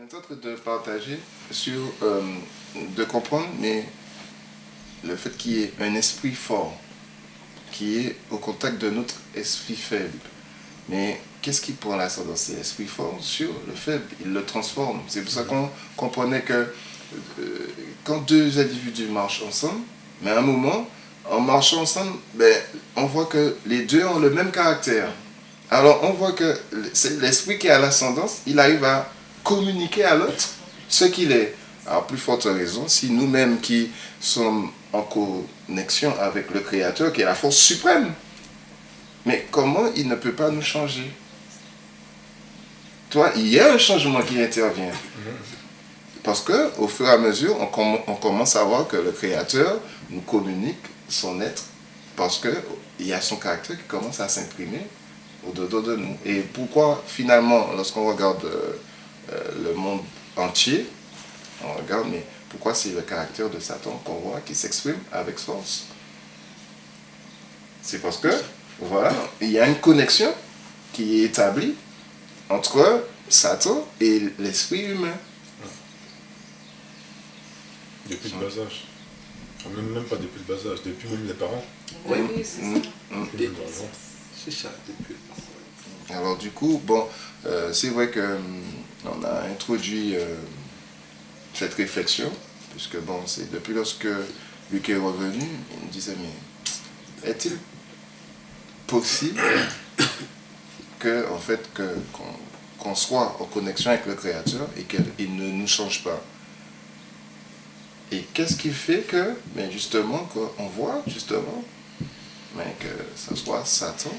est en train de partager sur, de comprendre, mais le fait qu'il y ait un esprit fort qui est au contact de notre esprit faible. Mais qu'est-ce qui prend l'ascendance? C'est l'esprit fort sur le faible, il le transforme. C'est pour ça qu'on comprenait que quand deux individus marchent ensemble, mais à un moment, en marchant ensemble, on voit que les deux ont le même caractère. Alors on voit que c'est l'esprit qui a l'ascendance, il arrive à communiquer à l'autre ce qu'il est. Alors plus forte raison, si nous-mêmes qui sommes en connexion avec le Créateur, qui est la force suprême, mais comment il ne peut pas nous changer? Toi, il y a un changement qui intervient. Parce qu'au fur et à mesure, on commence à voir que le Créateur nous communique son être, parce qu'il y a son caractère qui commence à s'imprimer au-dedans de nous. Et pourquoi, finalement, lorsqu'on regarde le monde entier, on regarde, mais pourquoi c'est le caractère de Satan qu'on voit qui s'exprime avec force? C'est parce que, voilà, il y a une connexion qui est établie entre Satan et l'esprit humain. Depuis le bas âge. Même pas depuis le bas âge, depuis même les parents. Oui, c'est ça. C'est ça, depuis le parents. Alors du coup, bon, c'est vrai qu'on a introduit cette réflexion, puisque bon, c'est depuis lorsque Luc est revenu, il me disait, mais est-il possible que, en fait, qu'on soit en connexion avec le Créateur et qu'il ne nous change pas? Et qu'est-ce qui fait que, mais justement, qu'on voit justement que ce soit Satan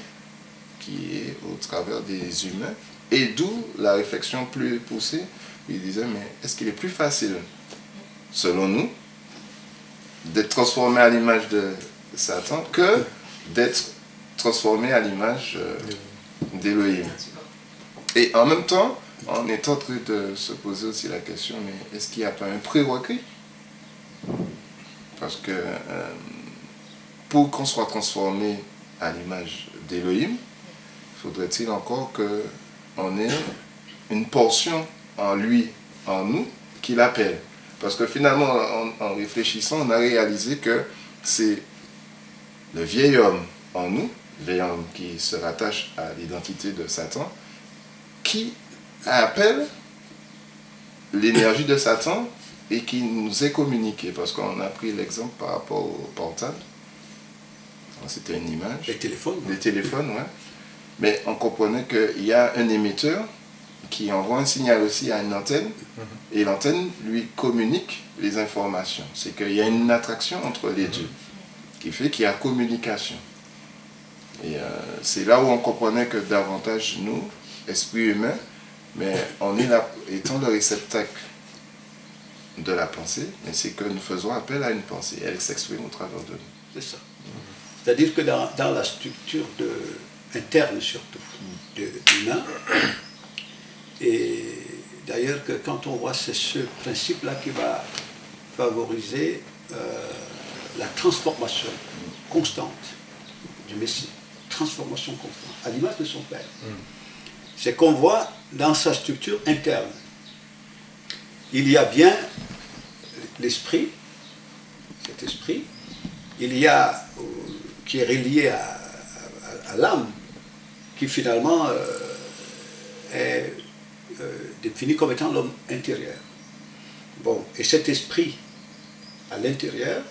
qui est au travers des humains, et d'où la réflexion plus poussée, il disait, mais est-ce qu'il est plus facile, selon nous, d'être transformé à l'image de Satan que d'être transformé à l'image d'Élohim? Et en même temps, on est en train de se poser aussi la question, mais est-ce qu'il n'y a pas un prérequis? Parce que pour qu'on soit transformé à l'image d'Élohim, faudrait-il encore qu'on ait une portion en lui, en nous, qui l'appelle. Parce que finalement, en réfléchissant, on a réalisé que c'est le vieil homme en nous, le vieil homme qui se rattache à l'identité de Satan, qui appelle l'énergie de Satan et qui nous est communiqué, parce qu'on a pris l'exemple par rapport au portable. C'était une image. Les téléphones. Les téléphones, ouais. Mais on comprenait qu'il y a un émetteur qui envoie un signal aussi à une antenne, et l'antenne lui communique les informations. C'est qu'il y a une attraction entre les deux, qui fait qu'il y a communication. Et c'est là où on comprenait que davantage nous, esprit humain, mais on est là, étant le réceptacle de la pensée, mais c'est que nous faisons appel à une pensée, elle s'exprime au travers de nous. C'est ça. C'est-à-dire que dans la structure interne surtout de l'humain, et d'ailleurs que quand on voit, c'est ce principe-là qui va favoriser la transformation constante du Messie, transformation constante, à l'image de son Père. C'est qu'on voit dans sa structure interne, il y a bien l'esprit, cet esprit, il y a qui est relié à l'âme, qui finalement est défini comme étant l'homme intérieur. Bon, et cet esprit à l'intérieur,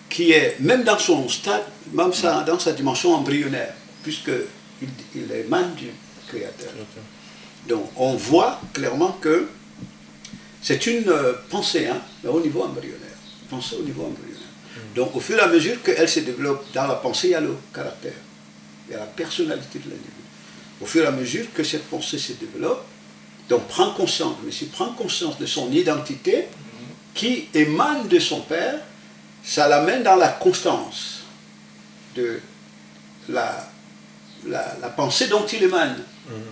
qui est, même dans son stade, même dans sa dimension embryonnaire, puisqu'il émane du Créateur. Donc on voit clairement que c'est une pensée, mais au niveau embryonnaire. Pensée au niveau embryonnaire. Donc au fur et à mesure qu'elle se développe dans la pensée, il y a le caractère, il y a la personnalité de l'individu. Au fur et à mesure que cette pensée se développe, donc prend conscience de son identité qui émane de son Père, ça l'amène dans la constance de la pensée dont il émane,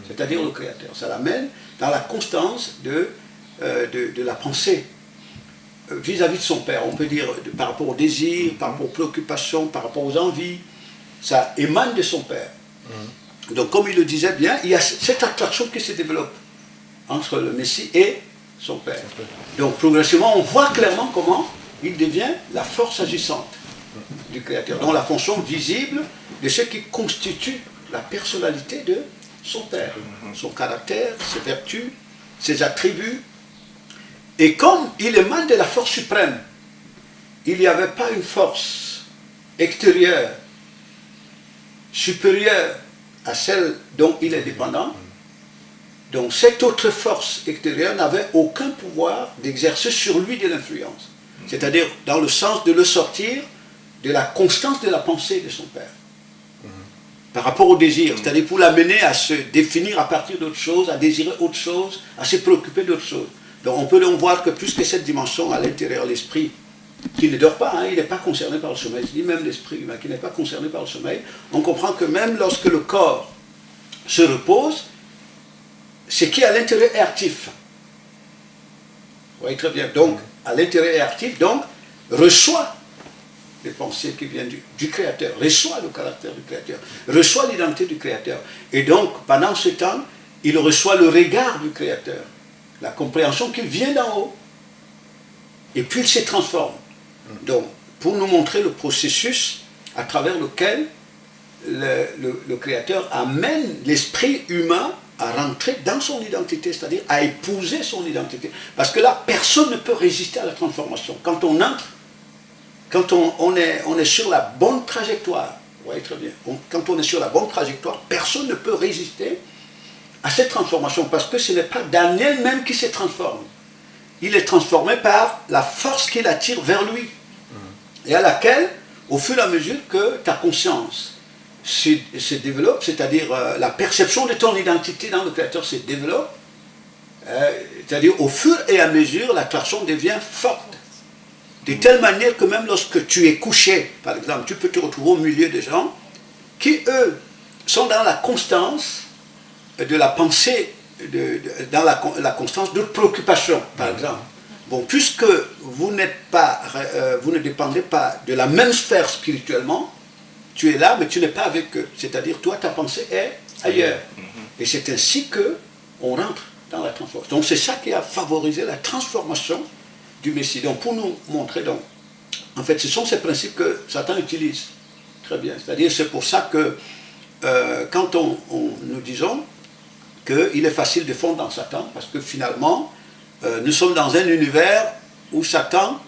c'est-à-dire le Créateur. Ça l'amène dans la constance de la pensée vis-à-vis de son Père. On peut dire par rapport aux désirs, par rapport aux préoccupations, par rapport aux envies. Ça émane de son Père. Donc comme il le disait bien, il y a cette attraction qui se développe entre le Messie et son Père. Donc progressivement, on voit clairement comment il devient la force agissante du Créateur, donc la fonction visible de ce qui constitue la personnalité de son Père, son caractère, ses vertus, ses attributs. Et comme il émane de la force suprême, il n'y avait pas une force extérieure, supérieure à celle dont il est dépendant. Donc cette autre force extérieure n'avait aucun pouvoir d'exercer sur lui de l'influence. C'est-à-dire dans le sens de le sortir de la constance de la pensée de son Père. Par rapport au désir, c'est-à-dire pour l'amener à se définir à partir d'autre chose, à désirer autre chose, à se préoccuper d'autre chose. Donc on peut donc voir que plus que cette dimension à l'intérieur, l'esprit, qui ne dort pas, hein, il n'est pas concerné par le sommeil, je dis même l'esprit humain qui n'est pas concerné par le sommeil, on comprend que même lorsque le corps se repose, ce qui à l'intérieur est actif. Vous voyez très bien. Donc, à l'intérieur est actif, donc, reçoit les pensées qui viennent du Créateur, reçoit le caractère du Créateur, reçoit l'identité du Créateur. Et donc, pendant ce temps, il reçoit le regard du Créateur, la compréhension qu'il vient d'en haut. Et puis il se transforme. Donc, pour nous montrer le processus à travers lequel le Créateur amène l'esprit humain à rentrer dans son identité, c'est-à-dire à épouser son identité. Parce que là, personne ne peut résister à la transformation. Quand on entre, quand on est sur la bonne trajectoire, vous voyez très bien, quand on est sur la bonne trajectoire, personne ne peut résister à cette transformation, parce que ce n'est pas Daniel même qui se transforme. Il est transformé par la force qui l'attire vers lui, et à laquelle, au fur et à mesure que ta conscience se développe, c'est-à-dire la perception de ton identité dans le Créateur se développe, c'est-à-dire au fur et à mesure, l'attraction devient forte. De telle manière que même lorsque tu es couché, par exemple, tu peux te retrouver au milieu de gens qui, eux, sont dans la constance de la pensée, dans la constance de préoccupation, par exemple. Bon, puisque vous ne dépendez pas de la même sphère spirituellement, tu es là, mais tu n'es pas avec eux. C'est-à-dire, toi, ta pensée est ailleurs. Et c'est ainsi qu'on rentre dans la transformation. Donc, c'est ça qui a favorisé la transformation du Messie. Donc, pour nous montrer, donc, en fait, ce sont ces principes que Satan utilise. Très bien. C'est-à-dire, c'est pour ça que quand nous disons qu'il est facile de fondre dans Satan, parce que finalement, nous sommes dans un univers où Satan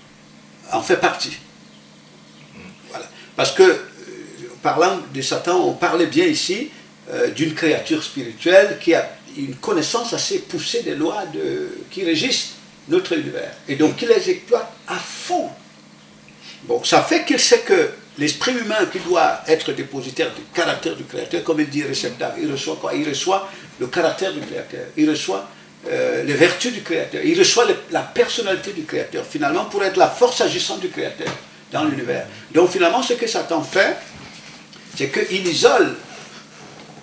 en fait partie. Voilà. Parce que, parlant de Satan, on parlait bien ici d'une créature spirituelle qui a une connaissance assez poussée des lois qui régissent notre univers. Et donc, il les exploite à fond. Bon, ça fait qu'il sait que l'esprit humain qui doit être dépositaire du caractère du Créateur, comme il dit réceptacle, il reçoit quoi? Il reçoit le caractère du Créateur, il reçoit les vertus du Créateur, il reçoit la personnalité du Créateur, finalement, pour être la force agissante du Créateur dans l'univers. Donc, finalement, ce que Satan fait, c'est qu'il isole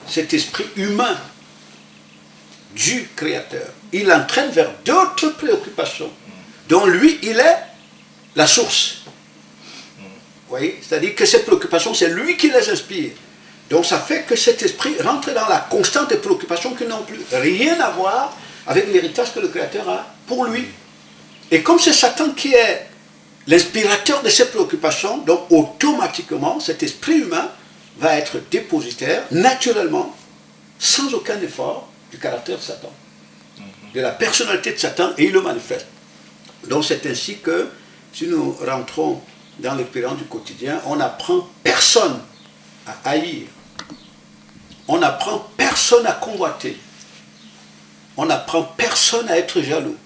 cet esprit humain du Créateur. Il l'entraîne vers d'autres préoccupations, dont lui, il est la source. Vous voyez? C'est-à-dire que ces préoccupations, c'est lui qui les inspire. Donc ça fait que cet esprit rentre dans la constante des préoccupations qui n'ont plus rien à voir avec l'héritage que le Créateur a pour lui. Et comme c'est Satan qui est l'inspirateur de ces préoccupations, donc automatiquement, cet esprit humain va être dépositaire, naturellement, sans aucun effort, du caractère de Satan, de la personnalité de Satan, et il le manifeste. Donc c'est ainsi que, si nous rentrons dans l'expérience du quotidien, on n'apprend personne à haïr, on n'apprend personne à convoiter, on n'apprend personne à être jaloux.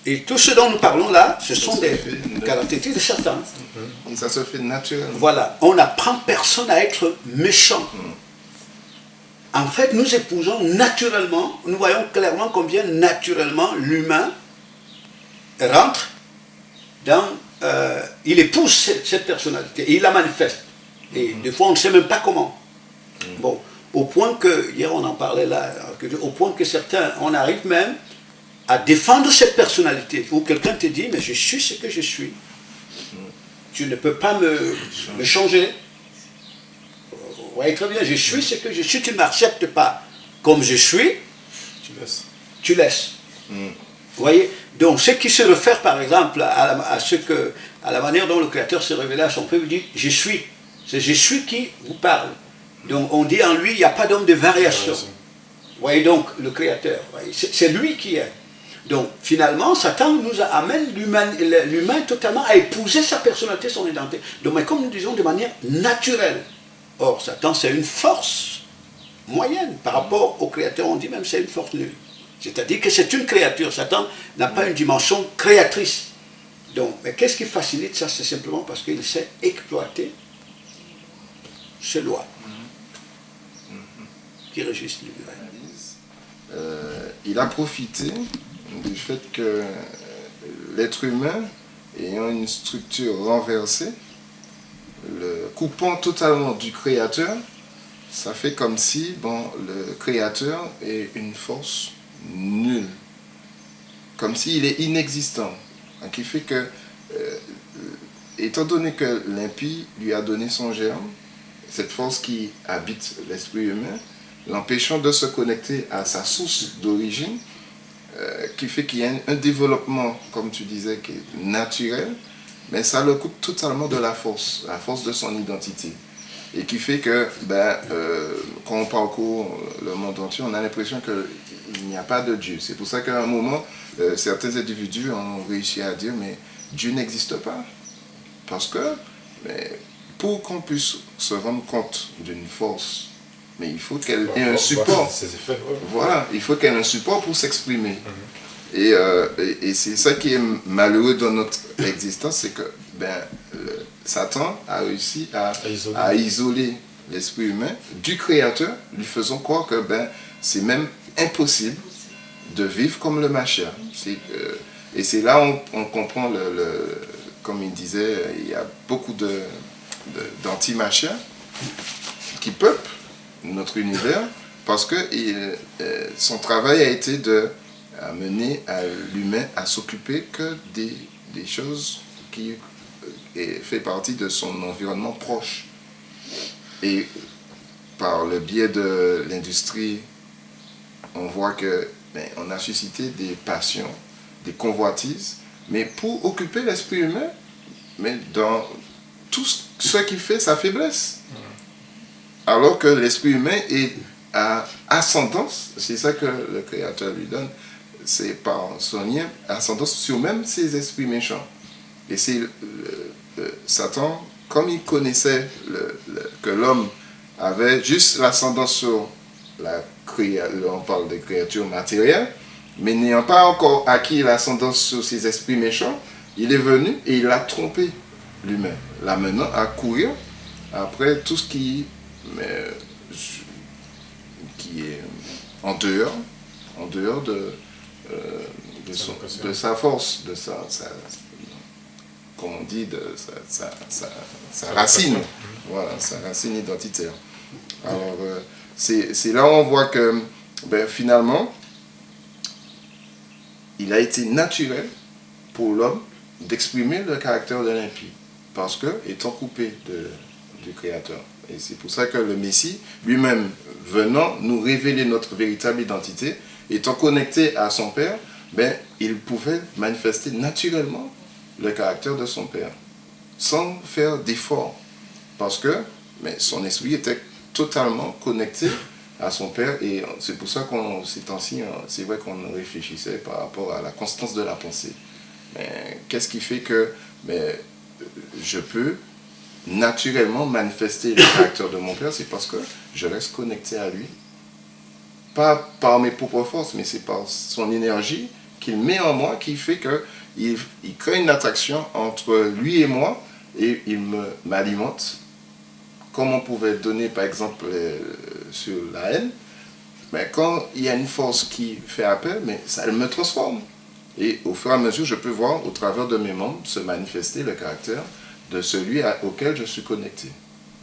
Et tout ce dont nous parlons là, ce sont des caractéristiques de Satan. Ça se fait naturellement. Voilà, on n'apprend personne à être méchant. En fait, nous épousons naturellement, nous voyons clairement combien naturellement l'humain rentre dans... il épouse cette personnalité et il la manifeste. Et des fois, on ne sait même pas comment. Bon, au point que, hier on en parlait là, au point que certains, on arrive même à défendre cette personnalité, où quelqu'un te dit, mais je suis ce que je suis. Tu ne peux pas me changer. Vous voyez très bien, je suis ce que je suis, tu ne m'acceptes pas comme je suis, tu laisses. Vous voyez? Donc, ce qui se réfère, par exemple, à la manière dont le Créateur s'est révélé à son peuple, il dit « Je suis ». C'est « Je suis » qui vous parle. Donc, on dit en lui, il n'y a pas d'homme de variation. Vous voyez donc, le Créateur, c'est lui qui est. Donc, finalement, Satan nous amène l'humain totalement à épouser sa personnalité, son identité. Donc, mais comme nous disons, de manière naturelle. Or, Satan, c'est une force moyenne par rapport au Créateur. On dit même c'est une force nulle. C'est-à-dire que c'est une créature. Satan n'a pas une dimension créatrice. Donc, mais qu'est-ce qui facilite ça? C'est simplement parce qu'il sait exploiter ces lois qui régissent l'univers. Il a profité du fait que l'être humain, ayant une structure renversée, le coupant totalement du Créateur, ça fait comme si le Créateur est une force nulle, comme s'il est inexistant, qui fait que, étant donné que l'impie lui a donné son germe, cette force qui habite l'esprit humain, l'empêchant de se connecter à sa source d'origine, qui fait qu'il y a un développement, comme tu disais, qui est naturel, mais ça le coupe totalement de la force de son identité. Et qui fait que, quand on parcourt le monde entier, on a l'impression qu'il n'y a pas de Dieu. C'est pour ça qu'à un moment, certains individus ont réussi à dire, mais Dieu n'existe pas. Parce que, pour qu'on puisse se rendre compte d'une force, mais il faut qu'elle ait un support. Voilà, il faut qu'elle ait un support pour s'exprimer. Et c'est ça qui est malheureux dans notre existence, c'est que Satan a réussi à isoler l'esprit humain du Créateur, lui faisant croire que c'est même impossible de vivre comme le Mashiach. Et c'est là où on comprend, comme il disait, il y a beaucoup d'anti-Mashiach qui peuplent notre univers parce que son travail a été d'amener l'humain à s'occuper que des choses qui fait partie de son environnement proche. Et par le biais de l'industrie, on voit que on a suscité des passions, des convoitises, mais pour occuper l'esprit humain, mais dans tout ce qui fait sa faiblesse. Alors que l'esprit humain est à ascendance, c'est ça que le Créateur lui donne, c'est par son lien, ascendance sur même ses esprits méchants. Et c'est Satan, comme il connaissait que l'homme avait juste l'ascendance sur on parle des créatures matérielles, mais n'ayant pas encore acquis l'ascendance sur ses esprits méchants, il est venu et il a trompé l'humain, l'amenant à courir après tout ce qui est en dehors de sa force, de comme on dit, de sa racine, voilà, sa racine identitaire. Alors, c'est là où on voit que, finalement, il a été naturel pour l'homme d'exprimer le caractère de l'impie, parce que, étant coupé du Créateur. Et c'est pour ça que le Messie, lui-même, venant nous révéler notre véritable identité, étant connecté à son Père, il pouvait manifester naturellement le caractère de son Père, sans faire d'effort, parce que son esprit était totalement connecté à son Père, et c'est pour ça qu'on ces temps-ci, c'est vrai qu'on réfléchissait par rapport à la constance de la pensée. Mais qu'est-ce qui fait que je peux naturellement manifester le caractère de mon Père? C'est parce que je reste connecté à lui, pas par mes propres forces, mais c'est par son énergie qu'il met en moi, qui fait qu'il crée une attraction entre lui et moi, et il m'alimente, comme on pouvait donner par exemple sur la haine. Quand il y a une force qui fait appel, ça me transforme. Et au fur et à mesure, je peux voir au travers de mes membres se manifester le caractère de celui auquel je suis connecté.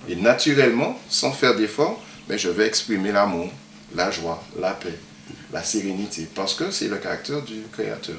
Et naturellement, sans faire d'effort, je vais exprimer l'amour, la joie, la paix, la sérénité, parce que c'est le caractère du Créateur.